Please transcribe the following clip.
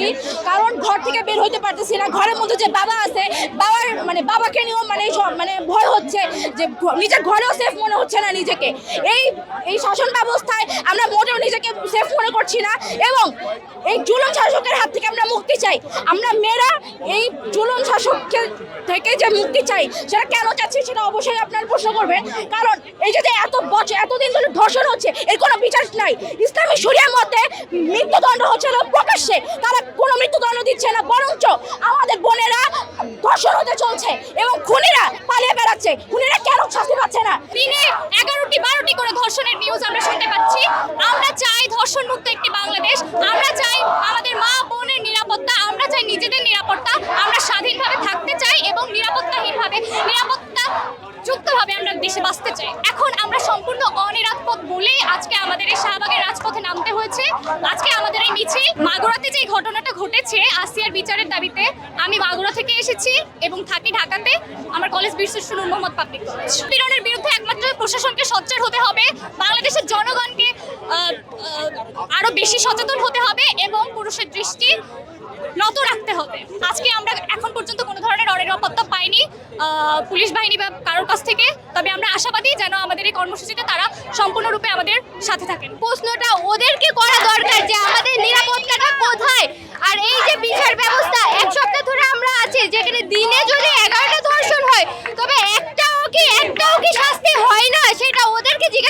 করি, কারণ ঘর থেকে বের হইতে পারতেছি না। ঘরের মধ্যে যে বাবা আছে, বাবাকে নিয়েও ভয় হচ্ছে যে নিজের ঘরেও সেফ মনে হচ্ছে না নিজেকে। এই শাসন ব্যবস্থায় আমরা মোটেও নিজেকে সেফ মনে করছি না, এবং এই জুলুম শাসকের হাত থেকে আমরা মুক্তি চাই। আমরা মেয়েরা এই জুলুম শাসকের থেকে যে মুক্তি চাই, সেটা কেন চাচ্ছি সেটা অবশ্যই আপনারা প্রশ্ন করবেন। কারণ এই যে এতদিন ধরে ধর্ষণ হচ্ছে, এর কোনো বিচার নাই। ইসলামী শরিয়ার মধ্যে মৃত্যুদণ্ড হচ্ছে না প্রকাশ্যে, তারা কোনো মৃত্যুদণ্ড দিচ্ছে না, বরঞ্চ আমাদের বোনেরা ধর্ষণ হতে চলছে এবং খুনিরা পালিয়ে বেড়াচ্ছে। খুনিরা কেন শাস্তি পাচ্ছে না? দিনে 11টি 12টি করে ধর্ষণের নিউজ আমরা শুনতে পাচ্ছি। আমরা চাই ধর্ষণ মুক্ত একটি বাংলাদেশ। আমরা চাই আমাদের মা বোনের নিরাপত্তা। আমরা চাই নিজেদের নিরাপত্তা। আমরা স্বাধীনভাবে থাকতে চাই এবং নিরাপত্তাহীনভাবে নিরাপত্তা যুক্তভাবে আমরা দেশে বাঁচতে চাই। এখন আমরা সম্পূর্ণ অনিরাপদ বলেই আজকে আমাদের এই শাহবাগের রাজপথে নামতে হয়েছে। আজকে আমাদের এই মিছিল মাগুরাতে যে ঘটনাটা ঘটেছে আসিয়ার বিচারের দাবিতে, আমি মাগুরা থেকে এসেছি এবং থাকি ঢাকাতে। আমার কলেজ বীরশ্রেষ্ঠ নূর মোহাম্মদ পাবলিক কলেজ। পীড়নের বিরুদ্ধে একমাত্র প্রশাসনকে সোচ্চার হতে হবে, বাংলাদেশের জনগণকে আরো বেশি সচেতন হতে হবে এবং পুরুষের দৃষ্টি নত রাখতে হবে। আজকে আমরা এখন পর্যন্ত কোনো ধরনের অনিরাপত্তা পাইনি পুলিশ বাহিনী বা কারোর কাছ থেকে, তবে আমরা আশাবাদী যেন আমাদের এই কর্মসূচিতে তারা সম্পূর্ণরূপে আমাদের সাথে থাকেন। প্রশ্নটা ওদেরকে করা দরকার যে আমাদের নিরাপত্তাটা কোথায়। আর এই যে বিচার ব্যবস্থা, এক সপ্তাহ ধরে আমরা আছি, যেখানে দিনে যদি 11টা ধর্ষণ হয়, তবে একটাও কি শাস্তি হয় না, সেটা ওদেরকে জিজ্ঞাসা